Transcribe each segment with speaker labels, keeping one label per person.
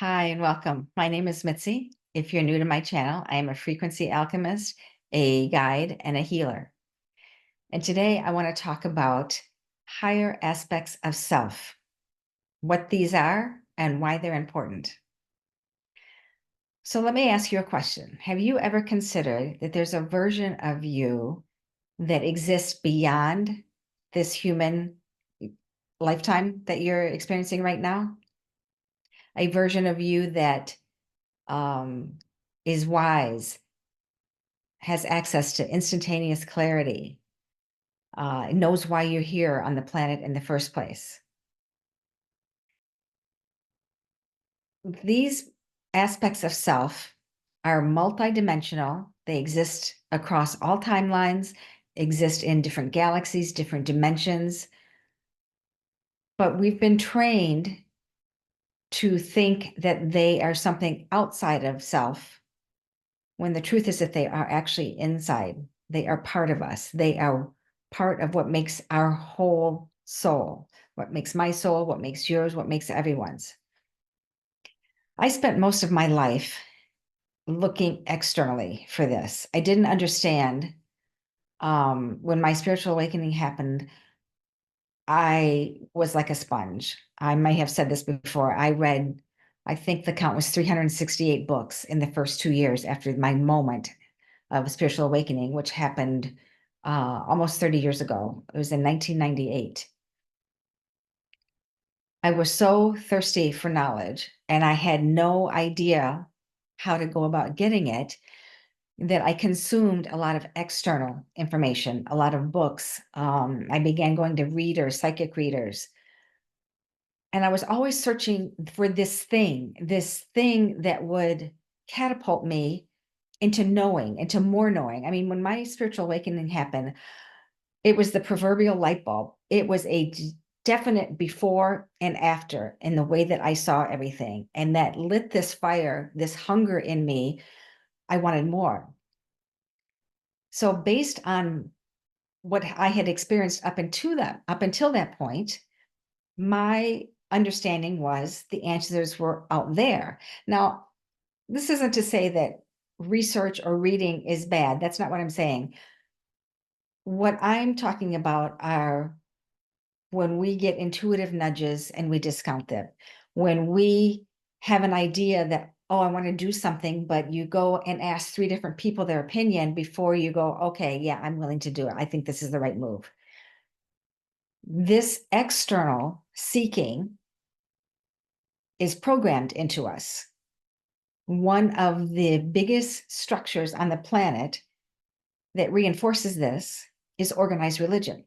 Speaker 1: Hi and welcome. My name is Mitzi. If you're new to my channel, I am a frequency alchemist, a guide, and a healer. And today I want to talk about higher aspects of self, what these are and why they're important. So let me ask you a question. Have you ever considered that there's a version of you that exists beyond this human lifetime that you're experiencing right now? A version of you that um, is wise, has access to instantaneous clarity, knows why you're here on the planet in the first place. These aspects of self are multidimensional. They exist across all timelines, exist in different galaxies, different dimensions. But we've been trained to think that they are something outside of self, when the truth is that they are actually inside. They are part of us. They are part of what makes our whole soul, what makes my soul, what makes yours, what makes everyone's. I spent most of my life looking externally for this. I didn't understand when my spiritual awakening happened. I was like a sponge. I may have said this before. I read, I think the count was 368 books in the first 2 years after my moment of spiritual awakening, which happened almost 30 years ago. It was in 1998. I was so thirsty for knowledge, and I had no idea how to go about getting it, that I consumed a lot of external information, a lot of books. I began going to readers, psychic readers, and I was always searching for this thing that would catapult me into knowing, into more knowing. I mean, when my spiritual awakening happened, it was the proverbial light bulb. It was a definite before and after in the way that I saw everything. And that lit this fire, this hunger in me. I wanted more. So based on what I had experienced up until that point, my understanding was the answers were out there. Now, this isn't to say that research or reading is bad. That's not what I'm saying. What I'm talking about are when we get intuitive nudges and we discount them, when we have an idea that, oh, I want to do something, but you go and ask 3 different people their opinion before you go, okay, yeah, I'm willing to do it. I think this is the right move. This external seeking is programmed into us. One of the biggest structures on the planet that reinforces this is organized religion.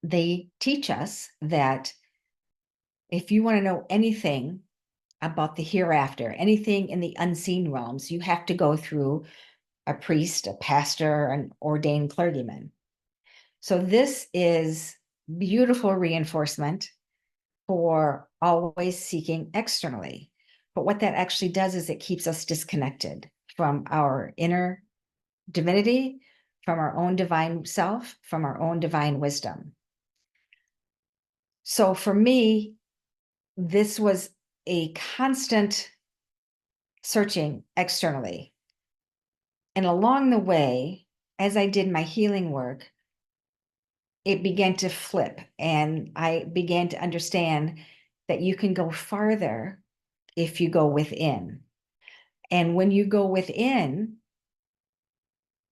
Speaker 1: They teach us that if you want to know anything about the hereafter, anything in the unseen realms, you have to go through a priest, a pastor, an ordained clergyman. So this is beautiful reinforcement for always seeking externally. But what that actually does is it keeps us disconnected from our inner divinity, from our own divine self, from our own divine wisdom. So for me, this was a constant searching externally. And along the way, as I did my healing work, it began to flip, and I began to understand that you can go farther if you go within. And when you go within,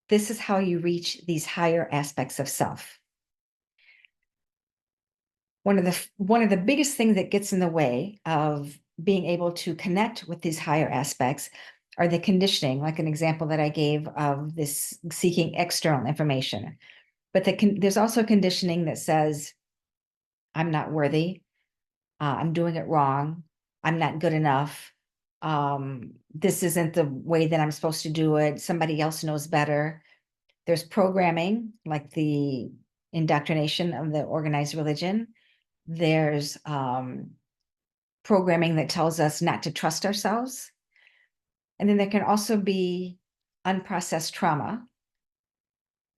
Speaker 1: this is how you reach these higher aspects of self. One of the biggest things that gets in the way of being able to connect with these higher aspects are the conditioning, like an example that I gave of this seeking external information. But there's also conditioning that says, I'm not worthy, I'm doing it wrong, I'm not good enough, this isn't the way that I'm supposed to do it, somebody else knows better. There's programming, like the indoctrination of the organized religion. There's programming that tells us not to trust ourselves. And then there can also be unprocessed trauma.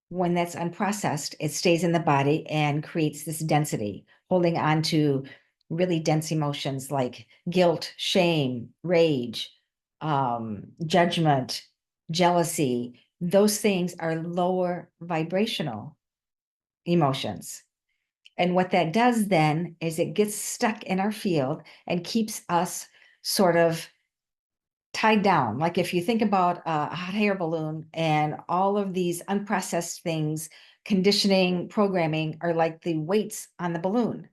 Speaker 1: When that's unprocessed, it stays in the body and creates this density, holding on to really dense emotions like guilt, shame, rage, judgment, jealousy. Those things are lower vibrational emotions. And what that does then is it gets stuck in our field and keeps us sort of tied down. Like if you think about a hot air balloon and all of these unprocessed things, conditioning, programming are like the weights on the balloon.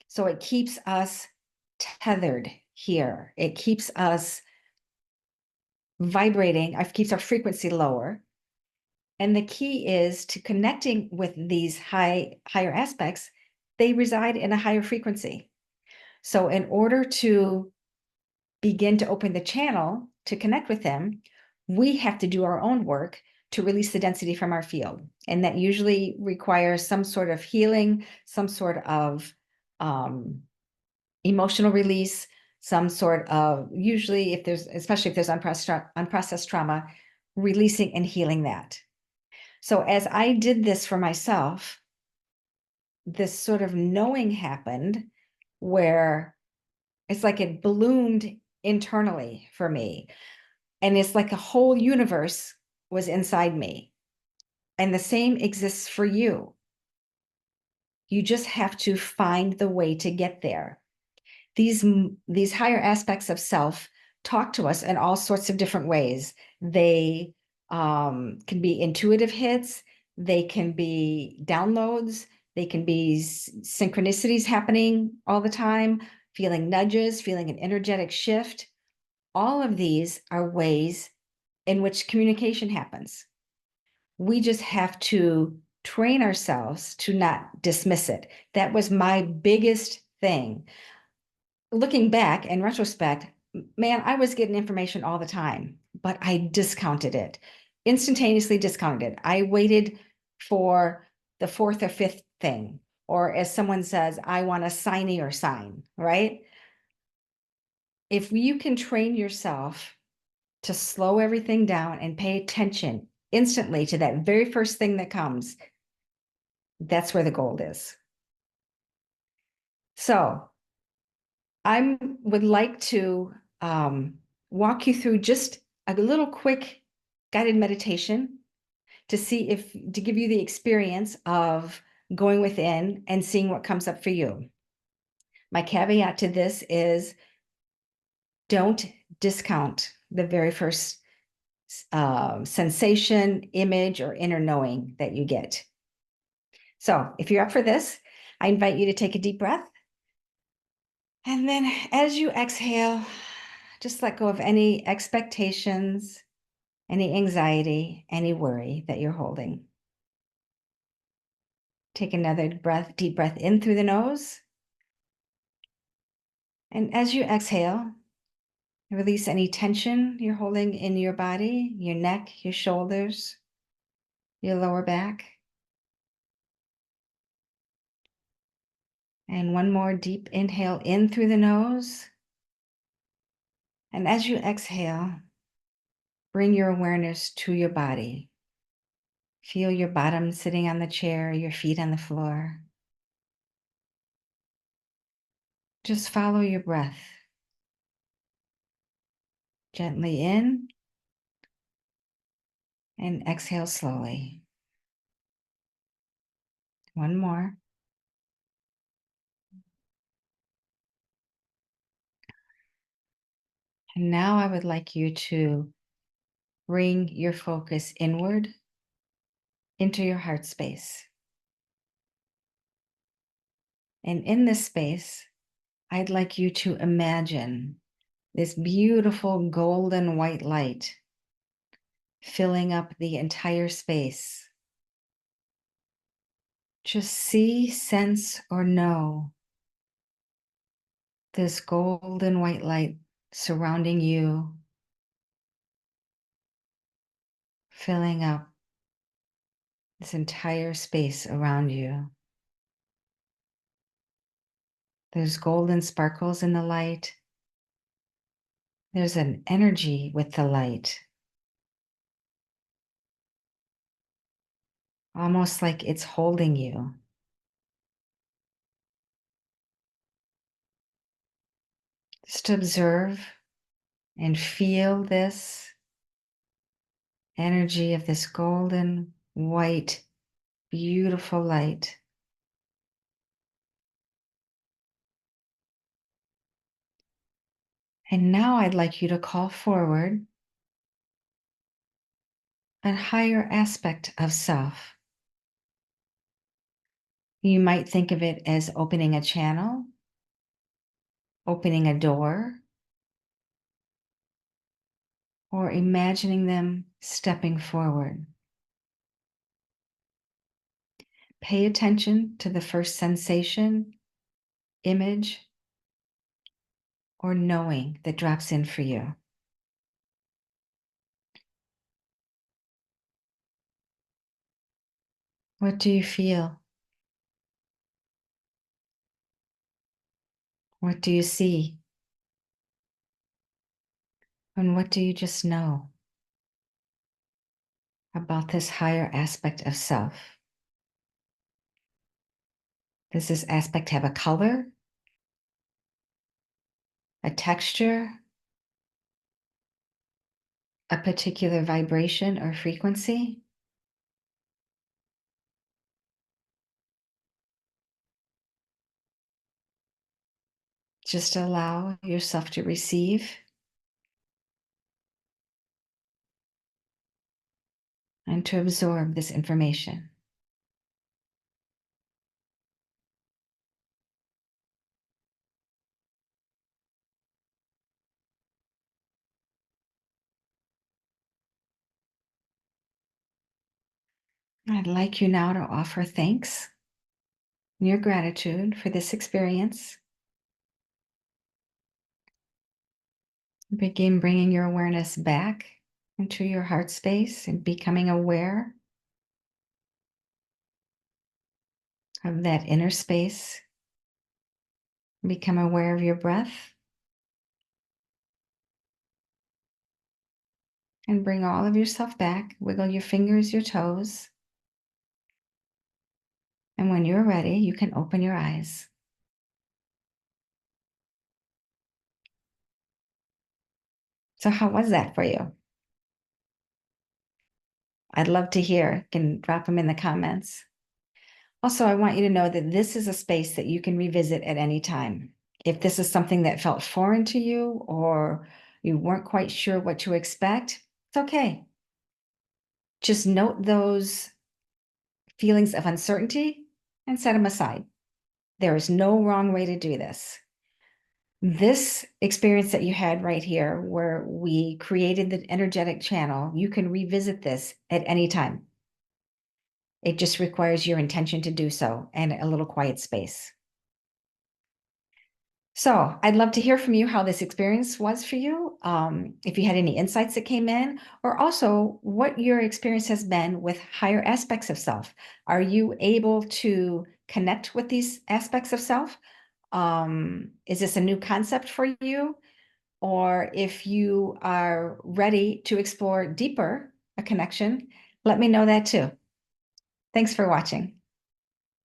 Speaker 1: So it keeps us tethered here. It keeps us vibrating, it keeps our frequency lower. And the key is to connecting with these higher aspects. They reside in a higher frequency. So in order to begin to open the channel to connect with them, we have to do our own work to release the density from our field. And that usually requires some sort of healing, some sort of emotional release, some sort of, usually if there's, especially if there's unprocessed trauma, releasing and healing that. So as I did this for myself, this sort of knowing happened where it's like it ballooned internally for me. And it's like a whole universe was inside me. And the same exists for you. You just have to find the way to get there. These higher aspects of self talk to us in all sorts of different ways. They can be intuitive hits. They can be downloads. They can be synchronicities happening all the time, feeling nudges, feeling an energetic shift. All of these are ways in which communication happens. We just have to train ourselves to not dismiss it. That was my biggest thing. Looking back in retrospect, man, I was getting information all the time, but I discounted it, instantaneously discounted it. I waited for the fourth or fifth thing, or as someone says, I want a signier sign, right? If you can train yourself to slow everything down and pay attention instantly to that very first thing that comes, that's where the gold is. So I would like to walk you through just a little quick guided meditation to see if, to give you the experience of going within and seeing what comes up for you. My caveat to this is don't discount the very first sensation, image, or inner knowing that you get. So if you're up for this, I invite you to take a deep breath. And then as you exhale, just let go of any expectations, any anxiety, any worry that you're holding. Take another breath, deep breath in through the nose. And as you exhale, release any tension you're holding in your body, your neck, your shoulders, your lower back. And one more deep inhale in through the nose. And as you exhale, bring your awareness to your body. Feel your bottom sitting on the chair, your feet on the floor. Just follow your breath. Gently in and exhale slowly. One more. And now I would like you to bring your focus inward into your heart space. And in this space, I'd like you to imagine this beautiful golden white light filling up the entire space. Just see, sense, or know this golden white light surrounding you, filling up this entire space around you. There's golden sparkles in the light. There's an energy with the light, almost like it's holding you. Just observe and feel this energy of this golden, white, beautiful light. And now I'd like you to call forward a higher aspect of self. You might think of it as opening a channel, opening a door, or imagining them stepping forward. Pay attention to the first sensation, image, or knowing that drops in for you. What do you feel? What do you see? And what do you just know about this higher aspect of self? Does this aspect have a color, a texture, a particular vibration or frequency? Just allow yourself to receive and to absorb this information. I'd like you now to offer thanks and your gratitude for this experience. Begin bringing your awareness back into your heart space and becoming aware of that inner space. Become aware of your breath and bring all of yourself back. Wiggle your fingers, your toes. And when you're ready, you can open your eyes. So how was that for you? I'd love to hear. You can drop them in the comments. Also, I want you to know that this is a space that you can revisit at any time. If this is something that felt foreign to you or you weren't quite sure what to expect, it's okay. Just note those feelings of uncertainty and set them aside. There is no wrong way to do this. This experience that you had right here, where we created the energetic channel, you can revisit this at any time. It just requires your intention to do so and a little quiet space. So I'd love to hear from you how this experience was for you. If you had any insights that came in, or also what your experience has been with higher aspects of self. Are you able to connect with these aspects of self? Is this a new concept for you? Or if you are ready to explore deeper a connection, let me know that too. Thanks for watching.